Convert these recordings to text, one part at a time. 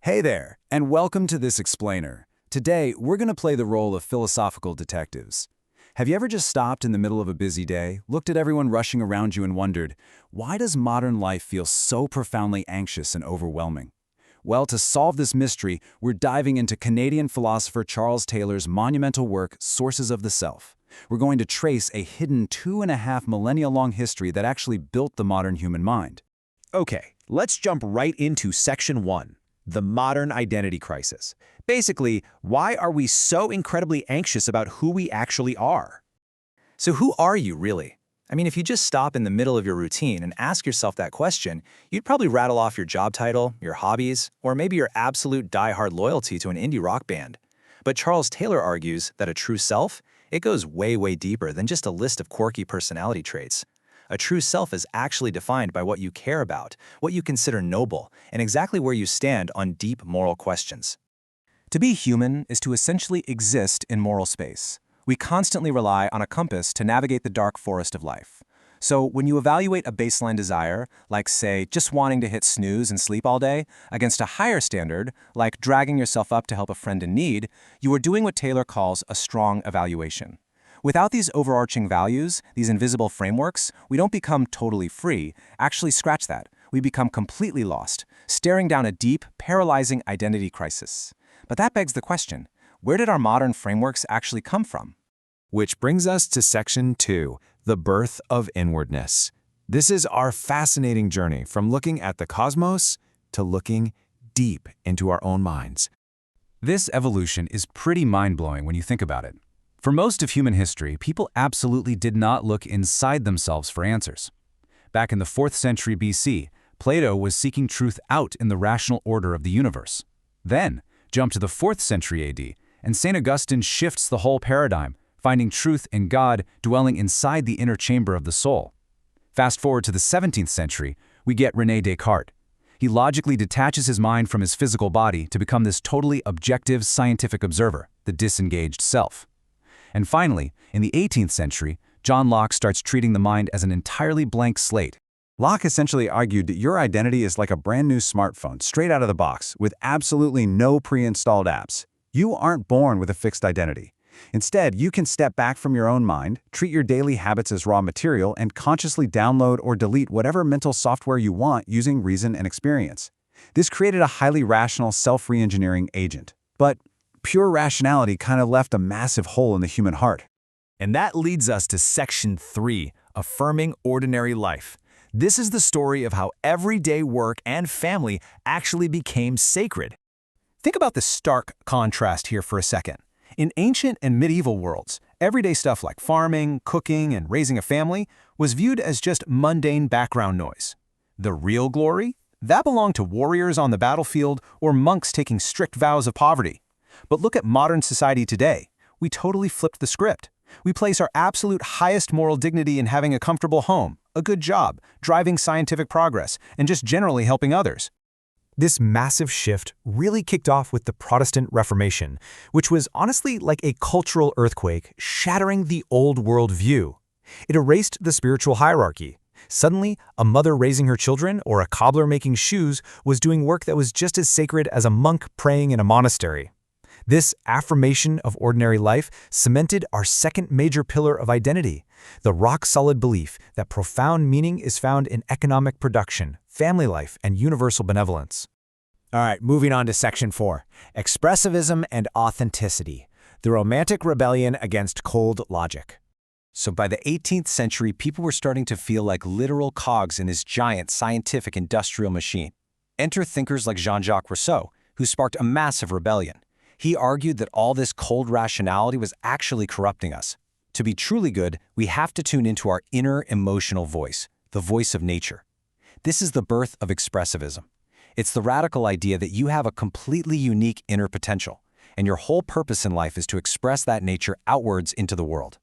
Hey there, and welcome to this explainer. Today, we're going to play the role of philosophical detectives. Have you ever just stopped in the middle of a busy day, looked at everyone rushing around you and wondered, why does modern life feel so profoundly anxious and overwhelming? Well, to solve this mystery, we're diving into Canadian philosopher Charles Taylor's monumental work, Sources of the Self. We're going to trace a hidden 2.5 millennia-long history that actually built the modern human mind. Okay, let's jump right into Section 1. The modern identity crisis. Basically, why are we so incredibly anxious about who we actually are? So who are you, really? I mean, if you just stop in the middle of your routine and ask yourself that question, you'd probably rattle off your job title, your hobbies, or maybe your absolute die-hard loyalty to an indie rock band. But Charles Taylor argues that a true self, it goes way, way deeper than just a list of quirky personality traits. A true self is actually defined by what you care about, what you consider noble, and exactly where you stand on deep moral questions. To be human is to essentially exist in moral space. We constantly rely on a compass to navigate the dark forest of life. So when you evaluate a baseline desire, like say, just wanting to hit snooze and sleep all day, against a higher standard, like dragging yourself up to help a friend in need, you are doing what Taylor calls a strong evaluation. Without these overarching values, these invisible frameworks, we don't become totally free. Actually, scratch that. We become completely lost, staring down a deep, paralyzing identity crisis. But that begs the question, where did our modern frameworks actually come from? Which brings us to Section 2, the birth of inwardness. This is our fascinating journey from looking at the cosmos to looking deep into our own minds. This evolution is pretty mind-blowing when you think about it. For most of human history, people absolutely did not look inside themselves for answers. Back in the 4th century BC, Plato was seeking truth out in the rational order of the universe. Then, jump to the 4th century AD, and St. Augustine shifts the whole paradigm, finding truth in God dwelling inside the inner chamber of the soul. Fast forward to the 17th century, we get René Descartes. He logically detaches his mind from his physical body to become this totally objective scientific observer, the disengaged self. And finally, in the 18th century, John Locke starts treating the mind as an entirely blank slate. Locke essentially argued that your identity is like a brand new smartphone straight out of the box with absolutely no pre-installed apps. You aren't born with a fixed identity. Instead, you can step back from your own mind, treat your daily habits as raw material, and consciously download or delete whatever mental software you want using reason and experience. This created a highly rational self-reengineering agent. But pure rationality kind of left a massive hole in the human heart. And that leads us to Section 3, affirming ordinary life. This is the story of how everyday work and family actually became sacred. Think about the stark contrast here for a second. In ancient and medieval worlds, everyday stuff like farming, cooking, and raising a family was viewed as just mundane background noise. The real glory? That belonged to warriors on the battlefield or monks taking strict vows of poverty. But look at modern society today. We totally flipped the script. We place our absolute highest moral dignity in having a comfortable home, a good job, driving scientific progress, and just generally helping others. This massive shift really kicked off with the Protestant Reformation, which was honestly like a cultural earthquake, shattering the old world view. It erased the spiritual hierarchy. Suddenly, a mother raising her children or a cobbler making shoes was doing work that was just as sacred as a monk praying in a monastery. This affirmation of ordinary life cemented our second major pillar of identity, the rock-solid belief that profound meaning is found in economic production, family life, and universal benevolence. All right, moving on to Section 4, expressivism and authenticity, the romantic rebellion against cold logic. So by the 18th century, people were starting to feel like literal cogs in this giant scientific industrial machine. Enter thinkers like Jean-Jacques Rousseau, who sparked a massive rebellion. He argued that all this cold rationality was actually corrupting us. To be truly good, we have to tune into our inner emotional voice, the voice of nature. This is the birth of expressivism. It's the radical idea that you have a completely unique inner potential, and your whole purpose in life is to express that nature outwards into the world.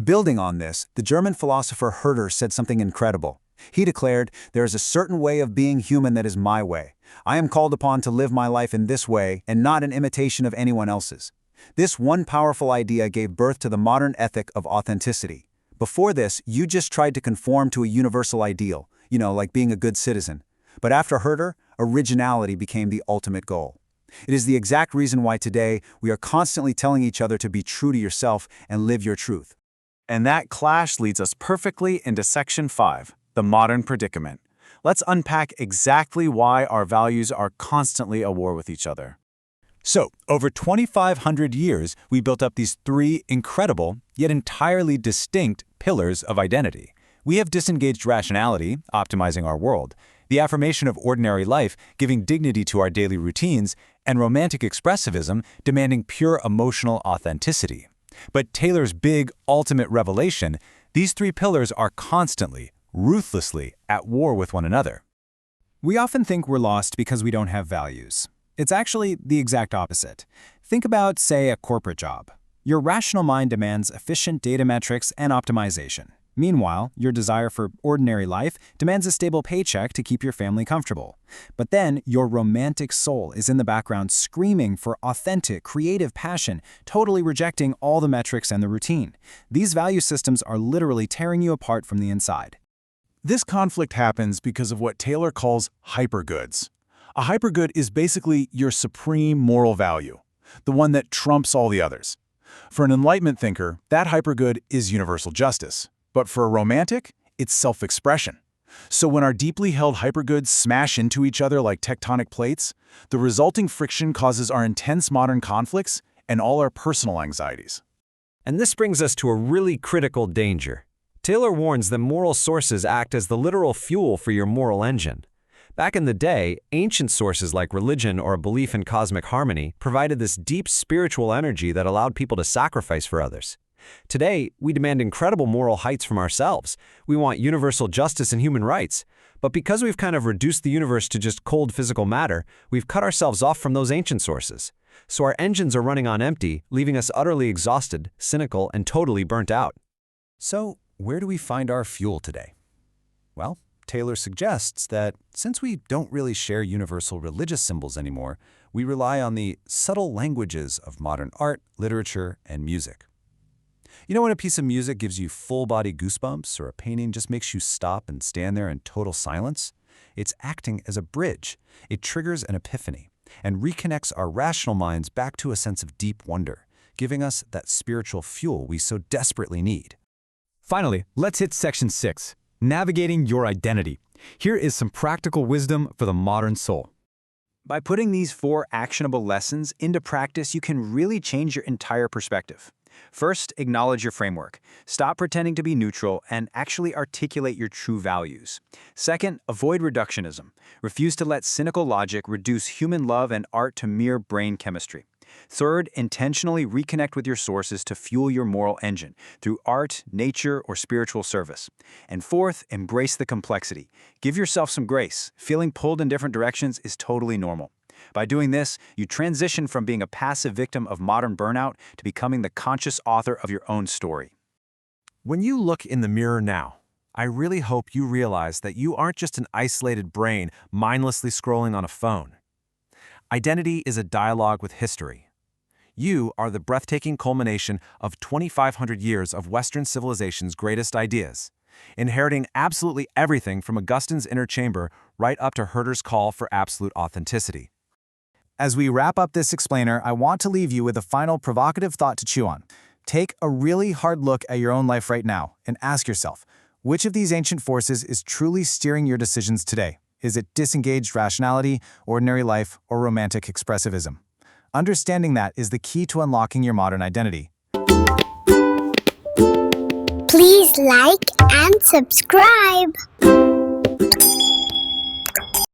Building on this, the German philosopher Herder said something incredible. He declared, "There is a certain way of being human that is my way. I am called upon to live my life in this way and not in imitation of anyone else's." This one powerful idea gave birth to the modern ethic of authenticity. Before this, you just tried to conform to a universal ideal, like being a good citizen. But after Herder, Originality became the ultimate goal. It is the exact reason why today we are constantly telling each other to be true to yourself and live your truth. And that clash leads us perfectly into Section 5, the modern predicament. Let's unpack exactly why our values are constantly at war with each other. So, over 2,500 years, we built up these three incredible, yet entirely distinct pillars of identity. We have disengaged rationality, optimizing our world, the affirmation of ordinary life, giving dignity to our daily routines, and romantic expressivism, demanding pure emotional authenticity. But Taylor's big, ultimate revelation, these three pillars are constantly, ruthlessly at war with one another. We often think we're lost because we don't have values. It's actually the exact opposite. Think about, say, a corporate job. Your rational mind demands efficient data metrics and optimization. Meanwhile, your desire for ordinary life demands a stable paycheck to keep your family comfortable. But then, your romantic soul is in the background screaming for authentic, creative passion, totally rejecting all the metrics and the routine. These value systems are literally tearing you apart from the inside. This conflict happens because of what Taylor calls hypergoods. A hypergood is basically your supreme moral value, the one that trumps all the others. For an Enlightenment thinker, that hypergood is universal justice. But for a romantic, it's self-expression. So when our deeply held hypergoods smash into each other like tectonic plates, the resulting friction causes our intense modern conflicts and all our personal anxieties. And this brings us to a really critical danger. Taylor warns that moral sources act as the literal fuel for your moral engine. Back in the day, ancient sources like religion or a belief in cosmic harmony provided this deep spiritual energy that allowed people to sacrifice for others. Today, we demand incredible moral heights from ourselves. We want universal justice and human rights. But because we've kind of reduced the universe to just cold physical matter, we've cut ourselves off from those ancient sources. So our engines are running on empty, leaving us utterly exhausted, cynical, and totally burnt out. So, where do we find our fuel today? Well, Taylor suggests that since we don't really share universal religious symbols anymore, we rely on the subtle languages of modern art, literature, and music. You know when a piece of music gives you full-body goosebumps or a painting just makes you stop and stand there in total silence? It's acting as a bridge. It triggers an epiphany and reconnects our rational minds back to a sense of deep wonder, giving us that spiritual fuel we so desperately need. Finally, let's hit Section 6, Navigating Your Identity. Here is some practical wisdom for the modern soul. By putting these 4 actionable lessons into practice, you can really change your entire perspective. First, acknowledge your framework. Stop pretending to be neutral and actually articulate your true values. Second, avoid reductionism. Refuse to let cynical logic reduce human love and art to mere brain chemistry. Third, intentionally reconnect with your sources to fuel your moral engine through art, nature, or spiritual service. And fourth, embrace the complexity. Give yourself some grace. Feeling pulled in different directions is totally normal. By doing this, you transition from being a passive victim of modern burnout to becoming the conscious author of your own story. When you look in the mirror now, I really hope you realize that you aren't just an isolated brain mindlessly scrolling on a phone. Identity is a dialogue with history. You are the breathtaking culmination of 2,500 years of Western civilization's greatest ideas, inheriting absolutely everything from Augustine's inner chamber right up to Herder's call for absolute authenticity. As we wrap up this explainer, I want to leave you with a final provocative thought to chew on. Take a really hard look at your own life right now and ask yourself, which of these ancient forces is truly steering your decisions today? Is it disengaged rationality, ordinary life, or romantic expressivism? Understanding that is the key to unlocking your modern identity. Please like and subscribe.